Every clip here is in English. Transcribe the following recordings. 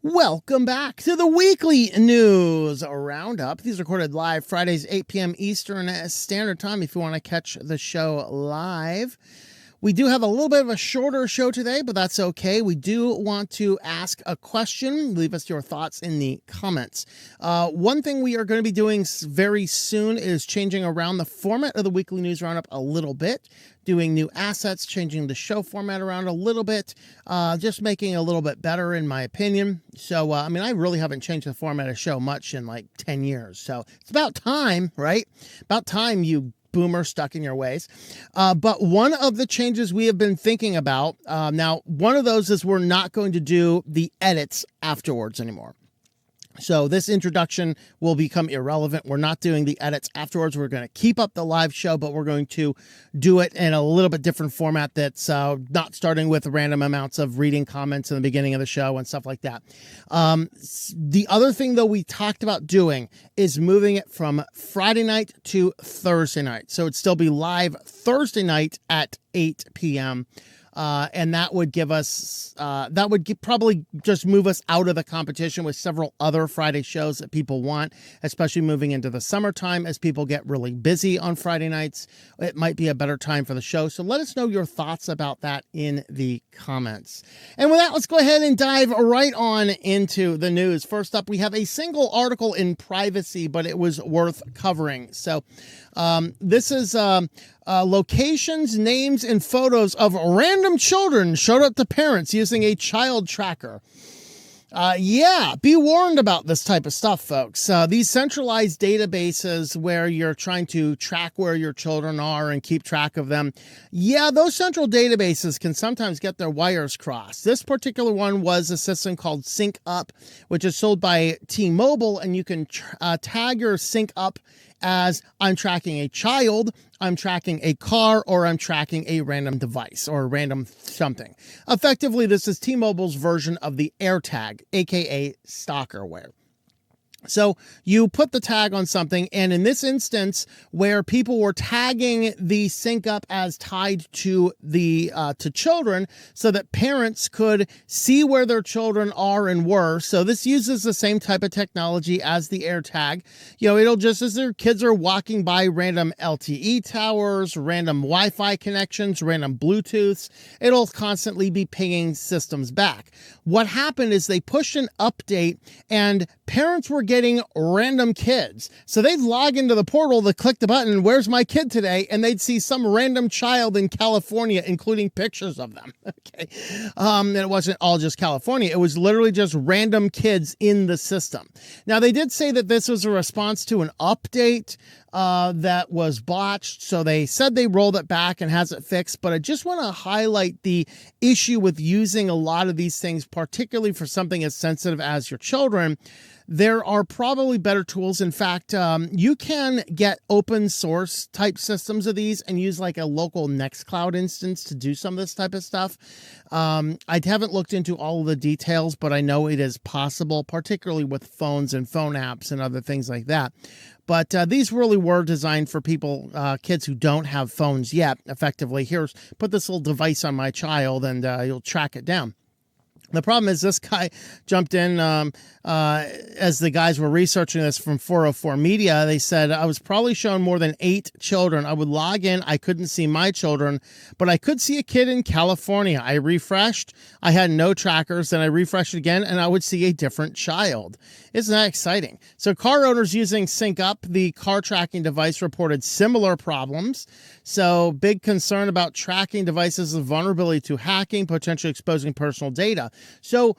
Welcome back to the Weekly News Roundup. These are recorded live Fridays, 8 p.m. Eastern Standard Time if you want to catch the show live. We do have a little bit of a shorter show today, but that's okay. We do want to ask a question. Leave us your thoughts in the comments. One thing we are going to be doing very soon is changing around the format of the Weekly News Roundup a little bit, doing new assets, changing the show format around a little bit, just making it a little bit better in my opinion. So, I really haven't changed the format of the show much in like 10 years. So it's about time, right? About time you boomer stuck in your ways. But one of the changes we have been thinking about, now one of those is we're not going to do the edits afterwards anymore. So this introduction will become irrelevant. We're not doing the edits afterwards. We're going to keep up the live show, but we're going to do it in a little bit different format that's not starting with random amounts of reading comments in the beginning of the show and stuff like that. The other thing, though, we talked about doing is moving it from Friday night to Thursday night. So it'd still be live Thursday night at 8 p.m., and that would give us, probably just move us out of the competition with several other Friday shows that people want, especially moving into the summertime as people get really busy on Friday nights. It might be a better time for the show. So let us know your thoughts about that in the comments. And with that, let's go ahead and dive right on into the news. First up, we have a single article in Privacy, but it was worth covering. So this is locations, names, and photos of random children showed up to parents using a child tracker. Yeah, be warned about this type of stuff, folks. These centralized databases where you're trying to track where your children are and keep track of them. Yeah, those central databases can sometimes get their wires crossed. This particular one was a system called Sync Up, which is sold by T-Mobile, and you can tag your Sync Up as I'm tracking a child, I'm tracking a car, or I'm tracking a random device or a random something. Effectively, this is T-Mobile's version of the AirTag, aka stalkerware. So you put the tag on something, and in this instance, where people were tagging the sync up as tied to the to children, so that parents could see where their children are and were. So this uses the same type of technology as the AirTag. You know, it'll just, as their kids are walking by random LTE towers, random Wi-Fi connections, random Bluetooths, it'll constantly be pinging systems back. What happened is they pushed an update, and parents were getting random kids. So they'd log into the portal, they click the button, where's my kid today? And they'd see some random child in California, including pictures of them. Okay. And it wasn't all just California. It was literally just random kids in the system. Now, they did say that this was a response to an update that was botched. So they said they rolled it back and has it fixed. But I just want to highlight the issue with using a lot of these things, particularly for something as sensitive as your children. There are probably better tools. In fact, you can get open source type systems of these and use like a local Nextcloud instance to do some of this type of stuff. I haven't looked into all of the details, but I know it is possible, particularly with phones and phone apps and other things like that. But these really were designed for people, kids who don't have phones yet, effectively. Here's, put this little device on my child and you'll track it down. The problem is this guy jumped in as the guys were researching this from 404 Media. They said, I was probably shown more than 8 children. I would log in. I couldn't see my children, but I could see a kid in California. I refreshed. I had no trackers. Then I refreshed again, and I would see a different child. Isn't that exciting? So car owners using Sync Up, the car tracking device, reported similar problems. So big concern about tracking devices with vulnerability to hacking, potentially exposing personal data. So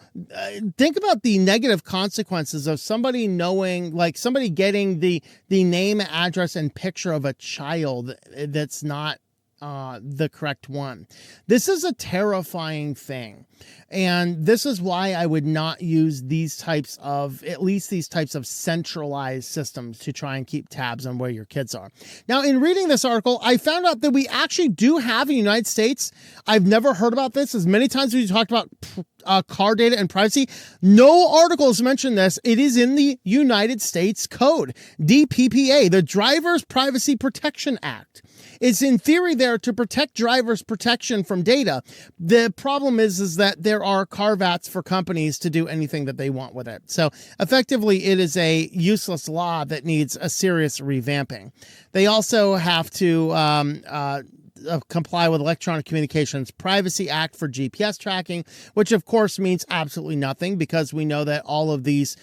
think about the negative consequences of somebody knowing, like somebody getting the name, address, and picture of a child that's not the correct one. This is a terrifying thing. And this is why I would not use these types of, at least these types of centralized systems to try and keep tabs on where your kids are. Now, in reading this article, I found out that we actually do have in the United States, I've never heard about this, as many times as we talked about car data and privacy. No articles mention this. It is in the United States Code, DPPA, the Driver's Privacy Protection Act. it's in theory there to protect drivers' protection from data. The problem is that there are carve-outs for companies to do anything that they want with it. So effectively, it is a useless law that needs a serious revamping. They also have to comply with Electronic Communications Privacy Act for GPS tracking, which of course means absolutely nothing, because we know that all of this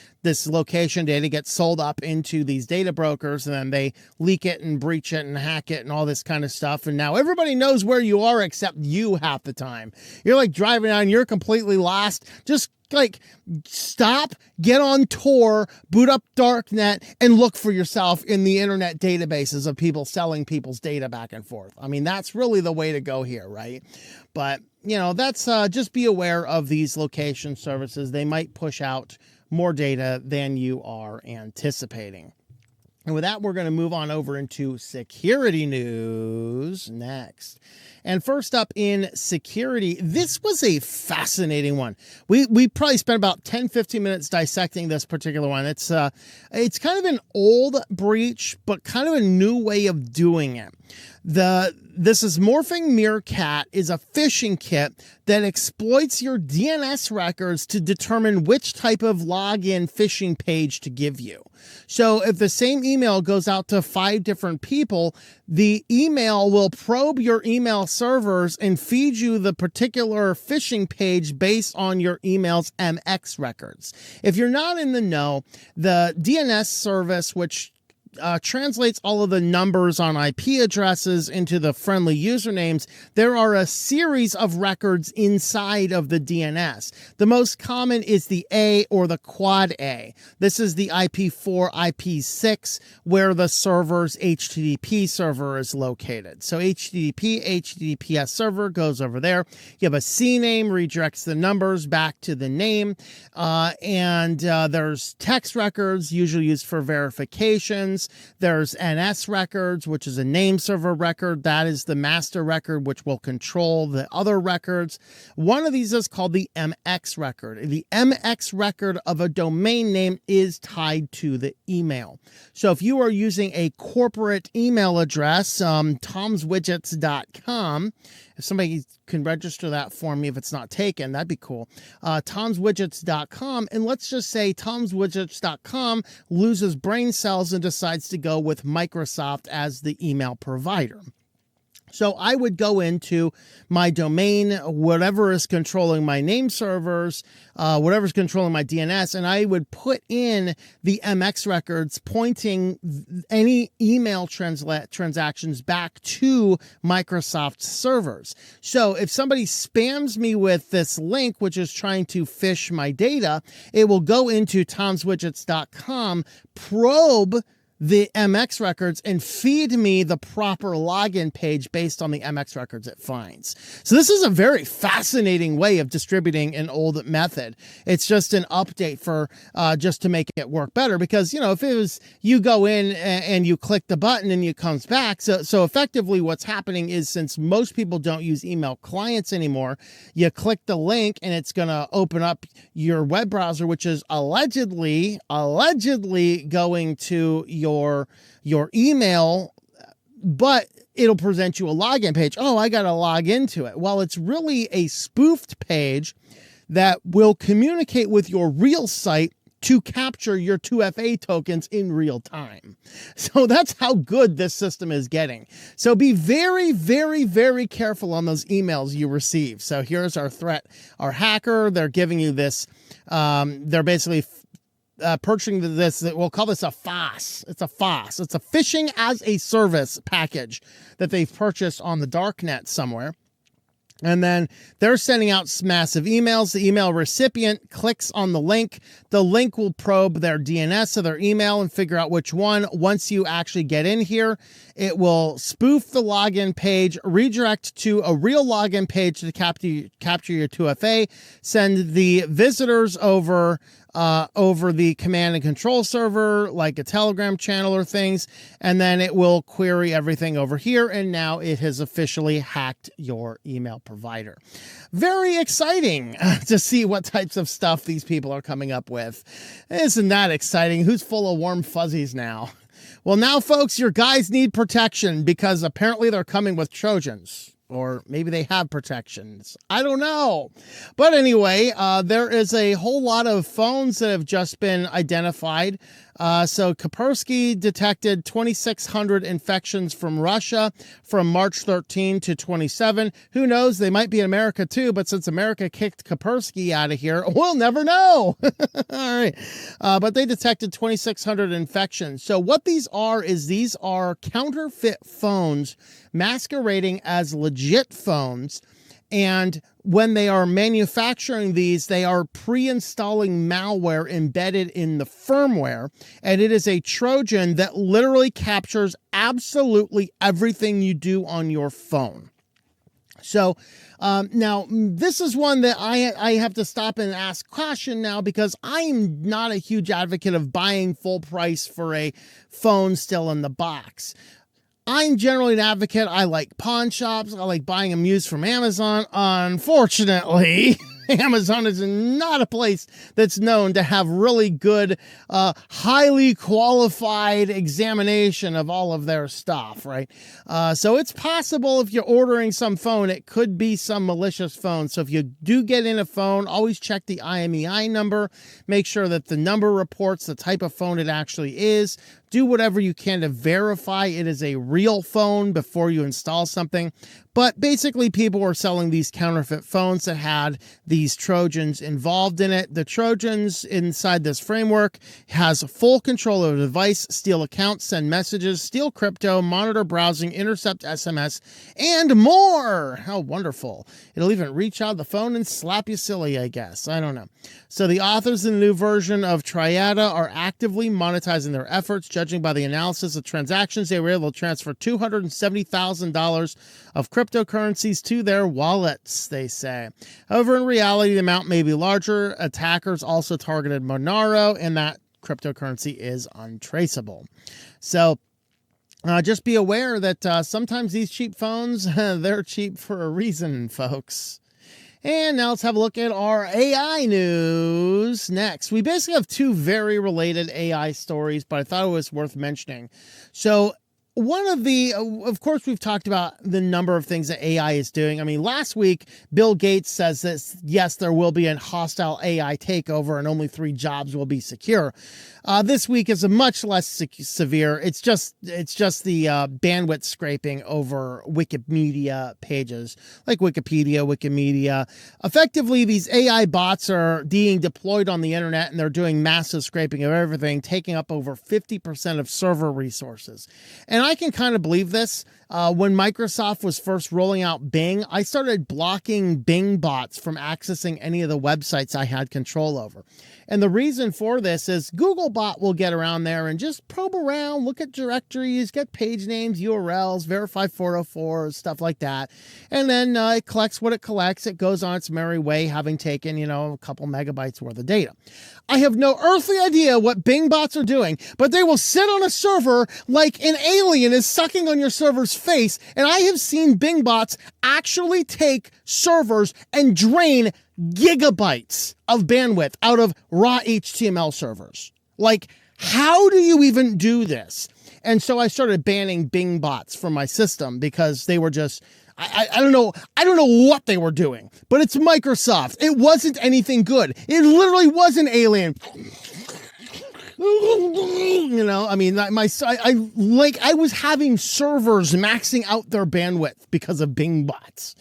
location data gets sold up into these data brokers, and then they leak it and breach it and hack it and all this kind of stuff. And now everybody knows where you are except you half the time. You're like driving on, you're completely lost. Just like stop, get on Tor, boot up Darknet, and look for yourself in the internet databases of people selling people's data back and forth. I mean, that's really the way to go here, right? But, you know, that's just be aware of these location services. They might push out more data than you are anticipating. And with that, we're going to move on over into security news next. And first up in security, this was a fascinating one. We probably spent about 10-15 minutes dissecting this particular one. It's kind of an old breach, but kind of a new way of doing it. This is Morphing Meerkat is a phishing kit that exploits your DNS records to determine which type of login phishing page to give you. So if the same email goes out to 5 different people, the email will probe your email servers and feed you the particular phishing page based on your email's MX records. If you're not in the know, the DNS service, which translates all of the numbers on IP addresses into the friendly usernames, there are a series of records inside of the DNS. The most common is the A or the quad A. This is the IP4, IP6, where the server's HTTP server is located. So HTTPS server goes over there. You have a C name, redirects the numbers back to the name. And there's text records, usually used for verifications. There's NS records, which is a name server record. That is the master record, which will control the other records. One of these is called the MX record. The MX record of a domain name is tied to the email. So if you are using a corporate email address, tomswidgets.com, if somebody can register that for me, if it's not taken, that'd be cool. tomswidgets.com. And let's just say tomswidgets.com loses brain cells and decides to go with Microsoft as the email provider. So I would go into my domain, whatever is controlling my name servers, whatever's controlling my DNS, and I would put in the MX records pointing any email transactions back to Microsoft's servers. So if somebody spams me with this link, which is trying to phish my data, it will go into tomswidgets.com, probe the MX records, and feed me the proper login page based on the MX records it finds. So this is a very fascinating way of distributing an old method. It's just an update for just to make it work better, because, you know, if it was you go in and you click the button and it comes back. So effectively what's happening is, since most people don't use email clients anymore, you click the link and it's going to open up your web browser, which is allegedly going to your email, but it'll present you a login page. Oh, I got to log into it. Well, it's really a spoofed page that will communicate with your real site to capture your 2FA tokens in real time. So that's how good this system is getting. So be very, very, very careful on those emails you receive. So here's our threat. Our hacker, they're giving you this, they're basically purchasing this, we'll call this a FOSS. It's a FOSS. It's a phishing as a service package that they've purchased on the darknet somewhere. And then they're sending out massive emails. The email recipient clicks on the link. The link will probe their DNS of their email and figure out which one. Once you actually get in here, it will spoof the login page, redirect to a real login page to capture your 2FA, send the visitors over the command and control server, like a Telegram channel or things, and then it will query everything over here, and now it has officially hacked your email provider. Very exciting to see what types of stuff these people are coming up with. Isn't that exciting? Who's full of warm fuzzies now? Well, now, folks, your guys need protection because apparently they're coming with Trojans. Or maybe they have protections. I don't know. But anyway, there is a whole lot of phones that have just been identified. So Kaspersky detected 2,600 infections from Russia from March 13 to 27. Who knows? They might be in America too, but since America kicked Kaspersky out of here, we'll never know. All right. But they detected 2,600 infections. So what these are counterfeit phones masquerading as legit phones. And when they are manufacturing these, they are pre-installing malware embedded in the firmware. And it is a Trojan that literally captures absolutely everything you do on your phone. So now this is one that I have to stop and ask caution now, because I'm not a huge advocate of buying full price for a phone still in the box. I'm generally an advocate. I like pawn shops. I like buying them used from Amazon. Unfortunately, Amazon is not a place that's known to have really good, highly qualified examination of all of their stuff, right? So it's possible if you're ordering some phone, it could be some malicious phone. So if you do get in a phone, always check the IMEI number. Make sure that the number reports the type of phone it actually is. Do whatever you can to verify it is a real phone before you install something. But basically, people were selling these counterfeit phones that had these Trojans involved in it. The Trojans inside this framework has full control of the device, steal accounts, send messages, steal crypto, monitor browsing, intercept SMS, and more. How wonderful. It'll even reach out the phone and slap you silly, I guess. I don't know. So the authors in the new version of Triada are actively monetizing their efforts. Judging by the analysis of transactions, they were able to transfer $270,000 of cryptocurrencies to their wallets, they say. However, in reality, the amount may be larger. Attackers also targeted Monero, and that cryptocurrency is untraceable. So just be aware that sometimes these cheap phones, they're cheap for a reason, folks. And now let's have a look at our AI news next. We basically have two very related AI stories, but I thought it was worth mentioning. So one of course, we've talked about the number of things that AI is doing. I mean, last week, Bill Gates says that, yes, there will be a hostile AI takeover and only 3 jobs will be secure. This week is a much less severe. It's just the bandwidth scraping over Wikimedia pages, like Wikipedia, Wikimedia. Effectively, these AI bots are being deployed on the internet, and they're doing massive scraping of everything, taking up over 50% of server resources. And I can kind of believe this. When Microsoft was first rolling out Bing, I started blocking Bing bots from accessing any of the websites I had control over. And the reason for this is Googlebot will get around there and just probe around, look at directories, get page names, URLs, verify 404, stuff like that. And then it collects what it collects. It goes on its merry way, having taken, a couple megabytes worth of data. I have no earthly idea what Bing bots are doing, but they will sit on a server like an alien is sucking on your server's face. And I have seen Bing bots actually take servers and drain gigabytes of bandwidth out of raw HTML servers. Like, how do you even do this? And so I started banning Bing bots from my system because they were just, I don't know what they were doing, but it's Microsoft. It wasn't anything good. It literally was an alien. I mean, I was having servers maxing out their bandwidth because of Bing bots.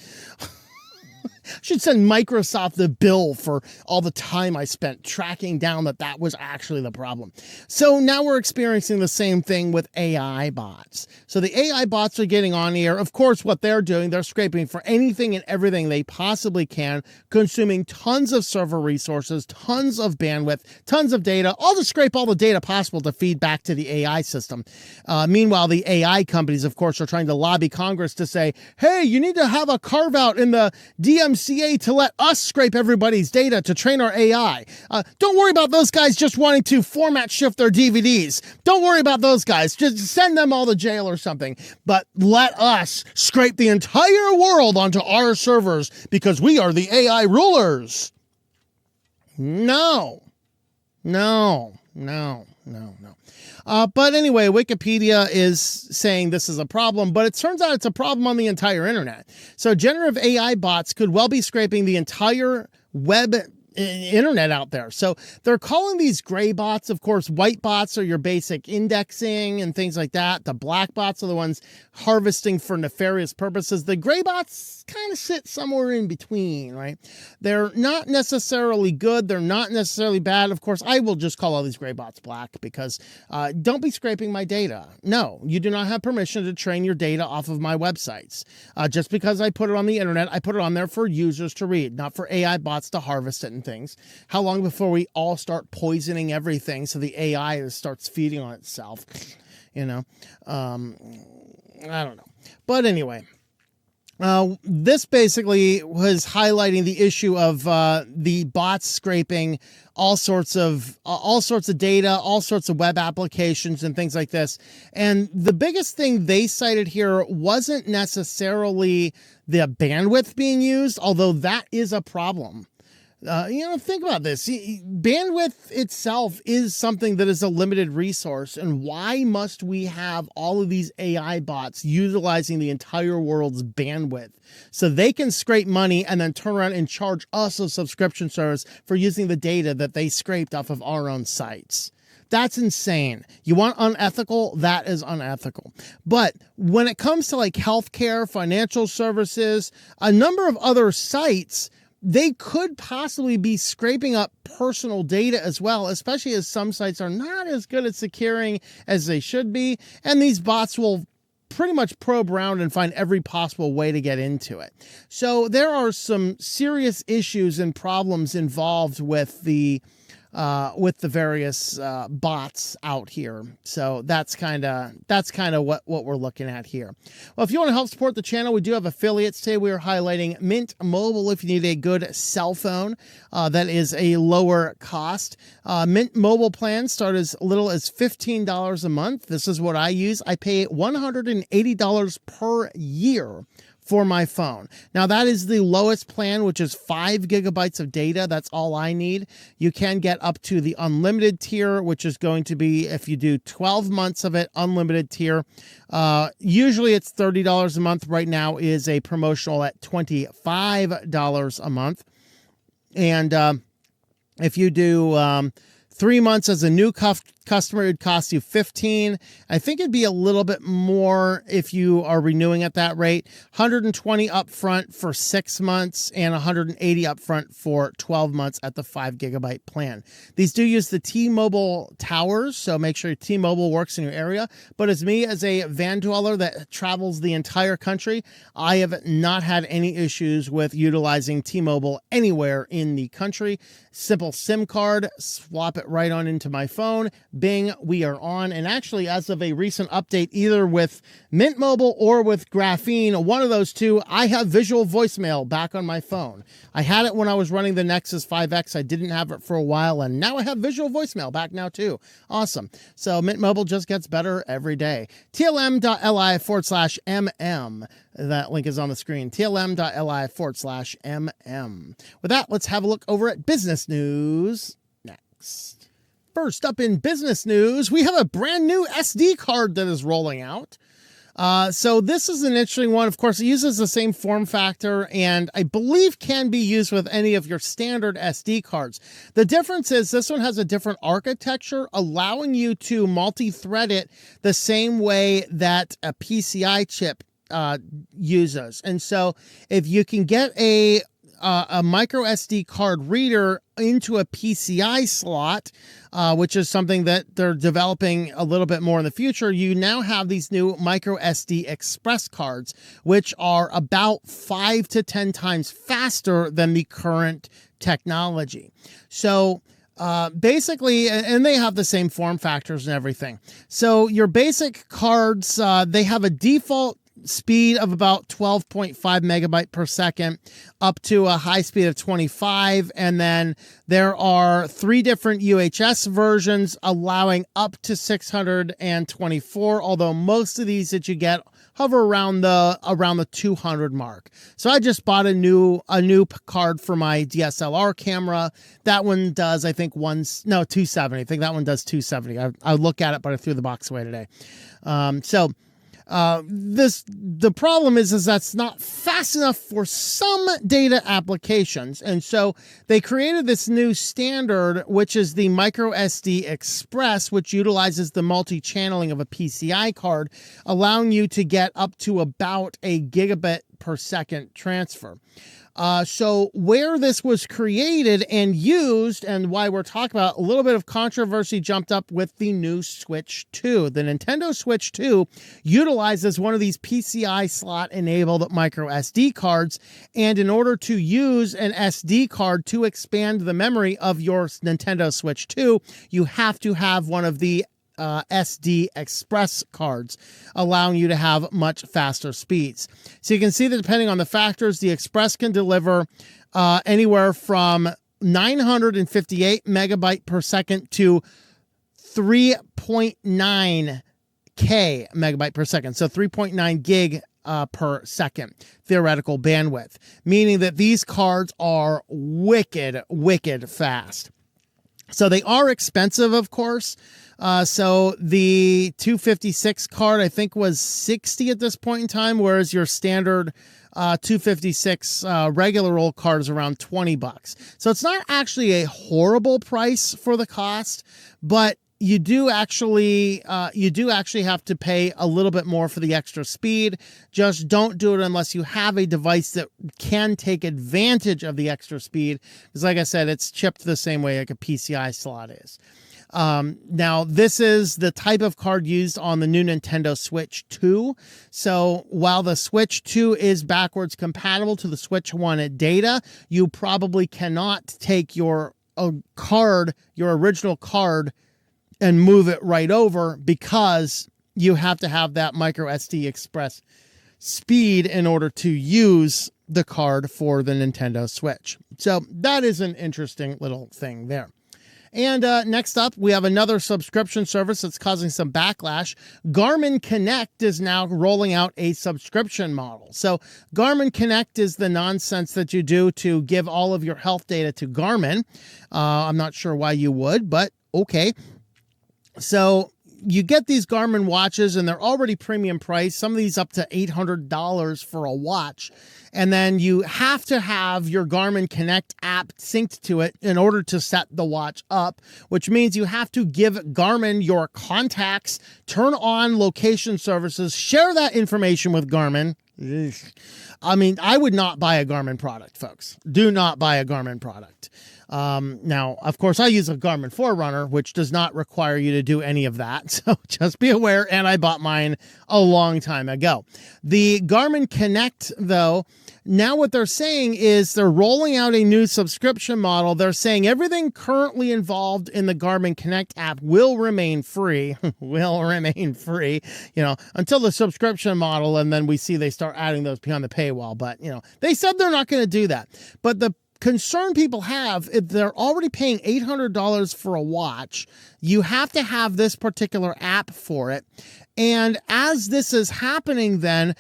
Should send Microsoft the bill for all the time I spent tracking down that was actually the problem. So now we're experiencing the same thing with AI bots. So the AI bots are getting on here. Of course, what they're doing, they're scraping for anything and everything they possibly can, consuming tons of server resources, tons of bandwidth, tons of data, all to scrape all the data possible to feed back to the AI system. Meanwhile, the AI companies, of course, are trying to lobby Congress to say, hey, you need to have a carve out in the DMCA to let us scrape everybody's data to train our AI. Don't worry about those guys just wanting to format shift their DVDs. Don't worry about those guys. Just send them all to jail or something. But let us scrape the entire world onto our servers because we are the AI rulers. No. No. But anyway, Wikipedia is saying this is a problem, but it turns out it's a problem on the entire internet. So generative AI bots could well be scraping the entire web internet out there. So they're calling these gray bots. Of course, white bots are your basic indexing and things like that. The black bots are the ones harvesting for nefarious purposes. The gray bots kind of sit somewhere in between, right? They're not necessarily good. They're not necessarily bad. Of course, I will just call all these gray bots black because don't be scraping my data. No, you do not have permission to train your data off of my websites. Just because I put it on the internet, I put it on there for users to read, not for AI bots to harvest it and things. How long before we all start poisoning everything so the AI starts feeding on itself? I don't know. But anyway, this basically was highlighting the issue of the bots scraping all sorts of data, all sorts of web applications and things like this. And the biggest thing they cited here wasn't necessarily the bandwidth being used, although that is a problem. Think about this. Bandwidth itself is something that is a limited resource. And why must we have all of these AI bots utilizing the entire world's bandwidth so they can scrape money and then turn around and charge us a subscription service for using the data that they scraped off of our own sites? That's insane. You want unethical? That is unethical. But when it comes to like healthcare, financial services, a number of other sites, they could possibly be scraping up personal data as well, especially as some sites are not as good at securing as they should be. And these bots will pretty much probe around and find every possible way to get into it. So there are some serious issues and problems involved with the various bots out here. So that's kind of what we're looking at here. Well, if you want to help support the channel, we do have affiliates today. We are highlighting Mint Mobile if you need a good cell phone that is a lower cost. Mint Mobile plans start as little as $15 a month. This is what I use. I pay $180 per year for my phone. Now that is the lowest plan, which is 5 gigabytes of data. That's all I need. You can get up to the unlimited tier, which is going to be, if you do 12 months of it, unlimited tier. Usually it's $30 a month. Right now is a promotional at $25 a month. And if you do 3 months as a new customer, it'd cost you $15. I think it'd be a little bit more if you are renewing at that rate. $120 upfront for 6 months and $180 upfront for 12 months at the 5 gigabyte plan. These do use the T-Mobile towers, so make sure T-Mobile works in your area. But as me, as a van dweller that travels the entire country, I have not had any issues with utilizing T-Mobile anywhere in the country. Simple SIM card, swap it right on into my phone. Bing, we are on. And actually, as of a recent update, either with Mint Mobile or with Graphene, one of those two, I have visual voicemail back on my phone. I had it when I was running the Nexus 5X. I didn't have it for a while, and now I have visual voicemail back now too. Awesome. So Mint Mobile just gets better every day. TLM.li/MM. That link is on the screen. TLM.li/MM. With that, let's have a look over at business news next. First up in business news, we have a brand new SD card that is rolling out. So this is an interesting one. Of course, it uses the same form factor and I believe can be used with any of your standard SD cards. The difference is this one has a different architecture, allowing you to multi-thread it the same way that a PCI chip uses. And so if you can get a micro SD card reader into a PCI slot, which is something that they're developing a little bit more in the future, you now have these new micro SD express cards, which are about 5 to 10 times faster than the current technology. So basically, and they have the same form factors and everything. So your basic cards, they have a default speed of about 12.5 megabyte per second up to a high speed of 25. And then there are 3 different UHS versions allowing up to 624, although most of these that you get hover around the 200 mark. So I just bought a new card for my DSLR camera. That one does, I think 270. I think that one does 270. I look at it, but I threw the box away today. The problem is that's not fast enough for some data applications. And so they created this new standard, which is the MicroSD Express, which utilizes the multi-channeling of a PCI card, allowing you to get up to about a gigabit per second transfer. So where this was created and used, and why we're talking about, a little bit of controversy jumped up with the new Switch 2. The Nintendo Switch 2 utilizes one of these PCI slot enabled micro SD cards. And in order to use an SD card to expand the memory of your Nintendo Switch 2, you have to have one of the SD Express cards, allowing you to have much faster speeds. So you can see that depending on the factors, the Express can deliver anywhere from 958 megabyte per second to 3.9K megabyte per second. So 3.9 gig per second theoretical bandwidth, meaning that these cards are wicked fast. So they are expensive, of course. So the 256 card, I think, was $60 at this point in time, whereas your standard 256 regular old card is around $20. So it's not actually a horrible price for the cost, but you do actually have to pay a little bit more for the extra speed. Just don't do it unless you have a device that can take advantage of the extra speed. Because like I said, it's chipped the same way like a PCI slot is. Now, this is the type of card used on the new Nintendo Switch 2. So while the Switch 2 is backwards compatible to the Switch 1 data, you probably cannot take your original card and move it right over, because you have to have that micro SD Express speed in order to use the card for the Nintendo Switch. So that is an interesting little thing there. And next up, we have another subscription service that's causing some backlash. Garmin Connect is now rolling out a subscription model. So Garmin Connect is the nonsense that you do to give all of your health data to Garmin. I'm not sure why you would, but okay. So you get these Garmin watches, and they're already premium priced. Some of these up to $800 for a watch. And then you have to have your Garmin Connect app synced to it in order to set the watch up, which means you have to give Garmin your contacts, turn on location services, share that information with Garmin. I mean, I would not buy a Garmin product, folks. Do not buy a Garmin product. Now, of course, I use a Garmin Forerunner, which does not require you to do any of that. So just be aware. And I bought mine a long time ago. The Garmin Connect, though, now what they're saying is they're rolling out a new subscription model. They're saying everything currently involved in the Garmin Connect app will remain free, until the subscription model. And then we see they start adding those beyond the paywall. But, they said they're not going to do that. But the concern people have, if they're already paying $800 for a watch, you have to have this particular app for it. And as this is happening, then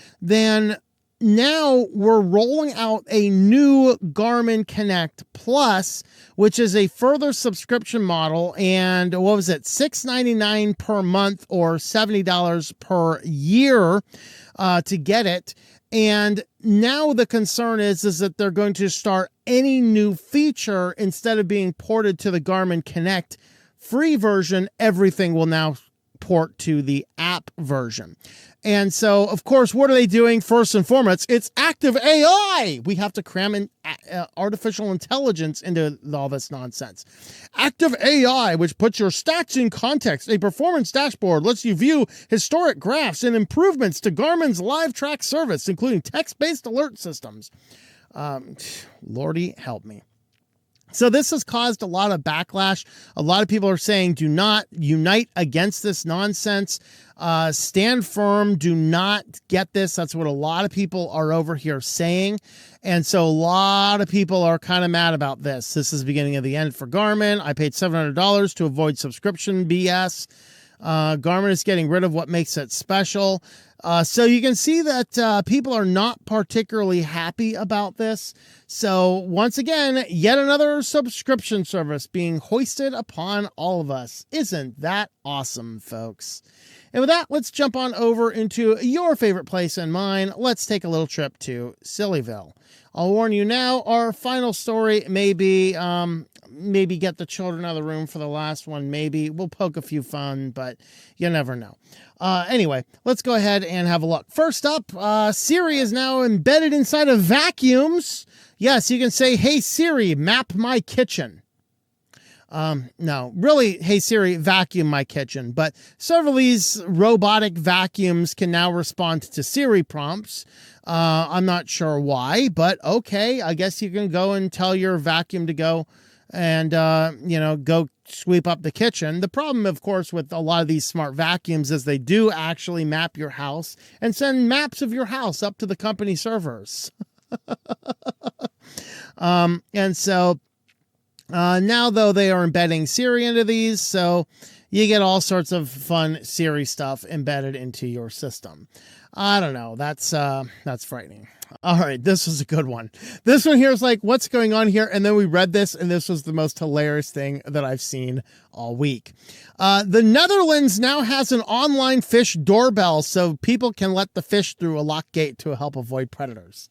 now we're rolling out a new Garmin Connect Plus, which is a further subscription model. And what was it? $6.99 per month or $70 per year to get it. And now the concern is that they're going to start any new feature, instead of being ported to the Garmin Connect free version, everything will now port to the app version. And so, of course, what are they doing first and foremost? It's active AI. We have to cram in artificial intelligence into all this nonsense. Active AI, which puts your stats in context. A performance dashboard lets you view historic graphs and improvements to Garmin's live track service, including text-based alert systems. Lordy help me. So this has caused a lot of backlash. A lot of people are saying, do not unite against this nonsense. Stand firm. Do not get this. That's what a lot of people are over here saying. And so a lot of people are kind of mad about this. This is the beginning of the end for Garmin. I paid $700 to avoid subscription BS. Garmin is getting rid of what makes it special. So you can see that people are not particularly happy about this. So once again, yet another subscription service being hoisted upon all of us. Isn't that awesome, folks? And with that, let's jump on over into your favorite place and mine. Let's take a little trip to SillyVille. I'll warn you now, our final story may be, maybe get the children out of the room for the last one. Maybe we'll poke a few fun, but you never know. Anyway, let's go ahead and have a look. First up, Siri is now embedded inside of vacuums. Yes, you can say, "Hey Siri, map my kitchen." No, really, "Hey Siri, vacuum my kitchen." But several of these robotic vacuums can now respond to Siri prompts. I'm not sure why, but okay, I guess you can go and tell your vacuum to go and, go sweep up the kitchen. The problem, of course, with a lot of these smart vacuums is they do actually map your house and send maps of your house up to the company servers. And so now, though, they are embedding Siri into these, so you get all sorts of fun Siri stuff embedded into your system. I don't know. That's frightening. All right, this was a good one. This one here is like, what's going on here? And then we read this, and this was the most hilarious thing that I've seen all week. The Netherlands now has an online fish doorbell, so people can let the fish through a locked gate to help avoid predators.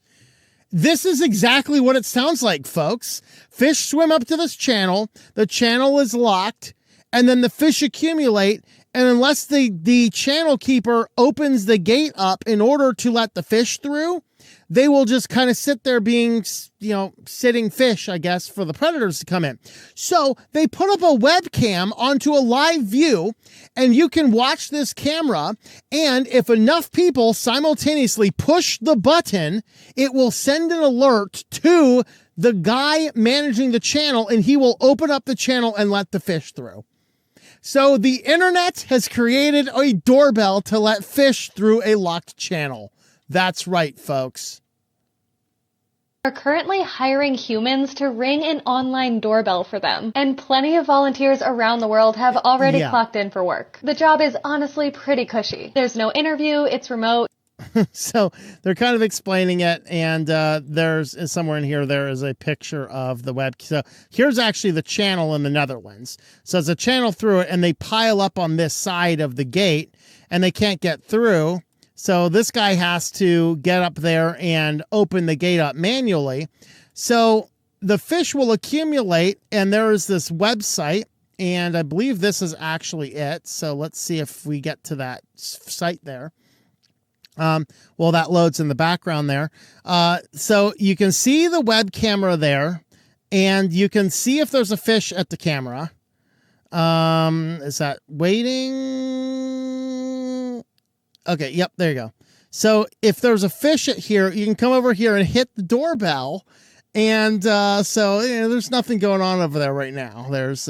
This is exactly what it sounds like, folks. Fish swim up to this channel. The channel is locked, and then the fish accumulate. And unless the channel keeper opens the gate up in order to let the fish through, they will just kind of sit there being, sitting fish, I guess, for the predators to come in. So they put up a webcam onto a live view, and you can watch this camera. And if enough people simultaneously push the button, it will send an alert to the guy managing the channel, and he will open up the channel and let the fish through. So the internet has created a doorbell to let fish through a locked channel. That's right, folks. Are currently hiring humans to ring an online doorbell for them, and plenty of volunteers around the world have already clocked in for work. The job is honestly pretty cushy. There's no interview, it's remote. So they're kind of explaining it, and there's somewhere in here there is a picture of the web. So here's actually the channel in the Netherlands. So it's a channel through it, and they pile up on this side of the gate, and they can't get through. So this guy has to get up there and open the gate up manually. So the fish will accumulate, and there is this website, and I believe this is actually it. So let's see if we get to that site there. Well, that loads in the background there. So you can see the web camera there, and you can see if there's a fish at the camera. Is that waiting? Okay. Yep. There you go. So if there's a fish at here, you can come over here and hit the doorbell. And, there's nothing going on over there right now. There's,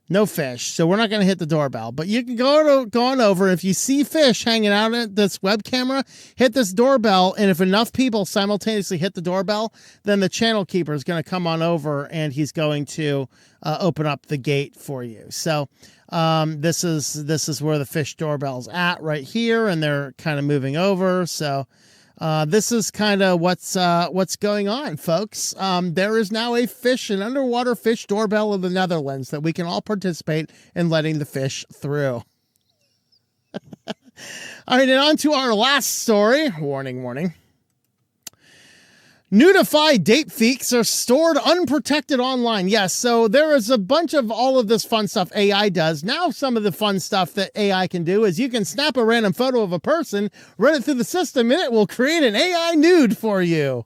no fish, so we're not going to hit the doorbell. But you can go on over. If you see fish hanging out at this web camera, hit this doorbell, and if enough people simultaneously hit the doorbell, then the channel keeper is going to come on over, and he's going to open up the gate for you. So this is where the fish doorbell's at right here, and they're kind of moving over. So this is kind of what's going on, folks. There is now an underwater fish doorbell in the Netherlands that we can all participate in letting the fish through. All right, and on to our last story. Warning. Nudify date feeds are stored unprotected online. Yes, so there is a bunch of all of this fun stuff AI does. Now some of the fun stuff that AI can do is you can snap a random photo of a person, run it through the system, and it will create an AI nude for you.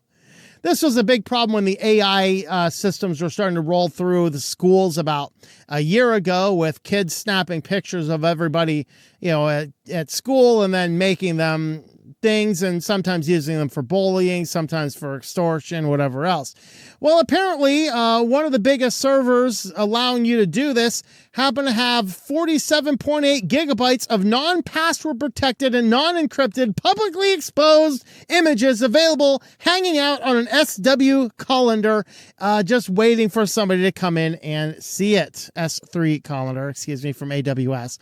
This was a big problem when the AI systems were starting to roll through the schools about a year ago, with kids snapping pictures of everybody, at school, and then making them things, and sometimes using them for bullying, sometimes for extortion, whatever else. Well, apparently, one of the biggest servers allowing you to do this happened to have 47.8 gigabytes of non-password protected and non-encrypted publicly exposed images available hanging out on an SW colander, just waiting for somebody to come in and see it. S3 colander, from AWS.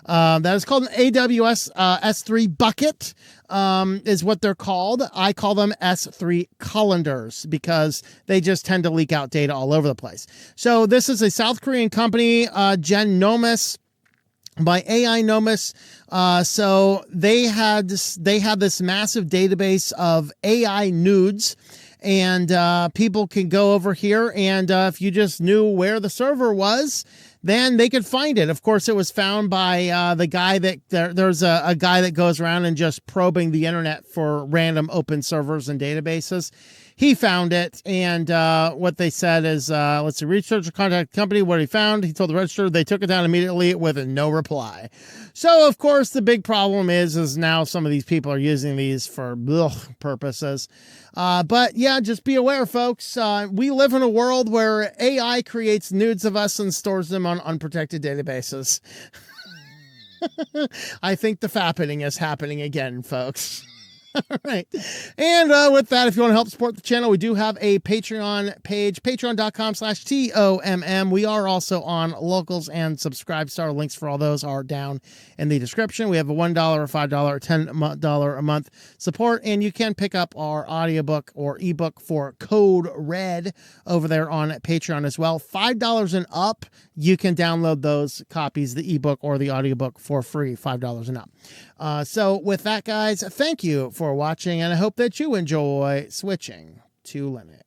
That is called an AWS S3 bucket, is what they're called. I call them S3 colanders because they just tend to leak out data all over the place. So this is a South Korean company, Genomics by AI Nomus. So they had this massive database of AI nudes, and people can go over here, and if you just knew where the server was, then they could find it. Of course, it was found by the guy that there's a guy that goes around and just probing the internet for random open servers and databases. He found it, and what they said is, let's see, researcher contacted the company. What he found, he told the registrar. They took it down immediately with a no reply. So, of course, the big problem is now some of these people are using these for purposes. But yeah, just be aware, folks. We live in a world where AI creates nudes of us and stores them on unprotected databases. I think the fappening is happening again, folks. All right. And with that, if you want to help support the channel, we do have a Patreon page, patreon.com/TOMM. We are also on Locals and Subscribestar. Links for all those are down in the description. We have a $1, $5, or $10 a month support, and you can pick up our audiobook or ebook for Code Red over there on Patreon as well. $5 and up, you can download those copies, the ebook or the audiobook, for free, $5 and up. So with that, guys, thank you for watching, and I hope that you enjoy switching to Linux.